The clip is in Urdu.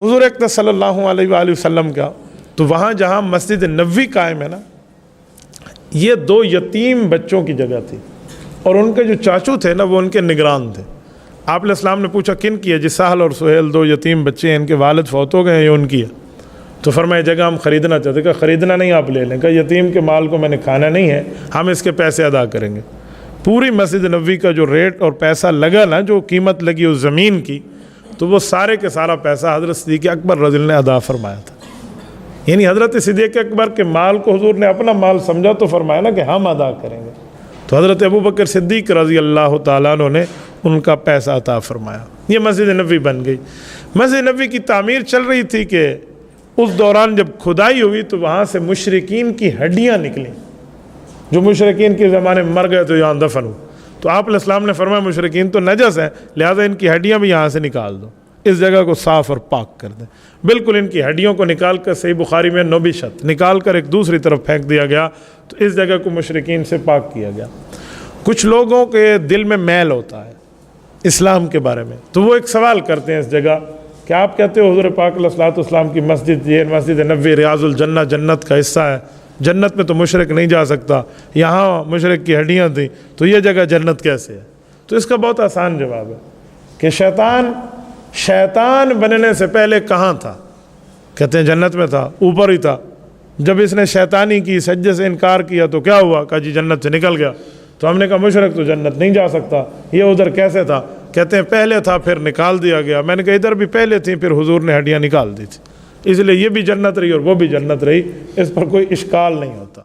حضور اکرم صلی اللہ علیہ وآلہ وسلم کا تو وہاں جہاں مسجد نبوی قائم ہے نا، یہ 2 یتیم بچوں کی جگہ تھی، اور ان کے جو چاچو تھے نا وہ ان کے نگران تھے۔ آپ علیہ السلام نے پوچھا کن کی ہے؟ جی سہل اور سہیل 2 یتیم بچے ہیں، ان کے والد فوت ہو گئے ہیں، یہ ان کی ہے۔ تو فرمایا جگہ ہم خریدنا چاہتے، کہ خریدنا نہیں آپ لے لیں، کہ یتیم کے مال کو میں نے کھانا نہیں ہے، ہم اس کے پیسے ادا کریں گے۔ پوری مسجد نبوی کا جو ریٹ اور پیسہ لگا نا، جو قیمت لگی اس زمین کی، تو وہ سارے کے سارا پیسہ حضرت صدیق اکبر رضی اللہ عنہ نے ادا فرمایا تھا۔ یعنی حضرت صدیق اکبر کے مال کو حضور نے اپنا مال سمجھا تو فرمایا نا کہ ہم ادا کریں گے۔ تو حضرت ابوبکر صدیق رضی اللہ تعالیٰ عنہ نے ان کا پیسہ عطا فرمایا۔ یہ مسجد نبوی بن گئی۔ مسجد نبوی کی تعمیر چل رہی تھی کہ اس دوران جب کھدائی ہوئی تو وہاں سے مشرکین کی ہڈیاں نکلیں، جو مشرکین کے زمانے میں مر گئے تو یہاں دفن ہو۔ تو آپ علیہ السلام نے فرمایا مشرکین تو نجس ہیں، لہذا ان کی ہڈیاں بھی یہاں سے نکال دو، اس جگہ کو صاف اور پاک کر دیں۔ بالکل ان کی ہڈیوں کو نکال کر، صحیح بخاری میں نبشت نکال کر ایک دوسری طرف پھینک دیا گیا، تو اس جگہ کو مشرکین سے پاک کیا گیا۔ کچھ لوگوں کے دل میں میل ہوتا ہے اسلام کے بارے میں، تو وہ ایک سوال کرتے ہیں اس جگہ کہ آپ کہتے ہو حضور پاک علیہ الصلوۃ والسلام کی مسجد، یہ مسجد نبوی ریاض الجنہ، جنت کا حصہ ہے، جنت میں تو مشرک نہیں جا سکتا، یہاں مشرک کی ہڈیاں تھیں، تو یہ جگہ جنت کیسے ہے؟ تو اس کا بہت آسان جواب ہے کہ شیطان بننے سے پہلے کہاں تھا؟ کہتے ہیں جنت میں تھا، اوپر ہی تھا۔ جب اس نے شیطانی کی، سجدے سے انکار کیا تو کیا ہوا؟ کہا جی جنت سے نکل گیا۔ تو ہم نے کہا مشرک تو جنت نہیں جا سکتا، یہ ادھر کیسے تھا؟ کہتے ہیں پہلے تھا پھر نکال دیا گیا۔ میں نے کہا ادھر بھی پہلے تھی پھر حضور نے ہڈیاں نکال دی تھی، اس لیے یہ بھی جنت رہی اور وہ بھی جنت رہی، اس پر کوئی اشکال نہیں ہوتا۔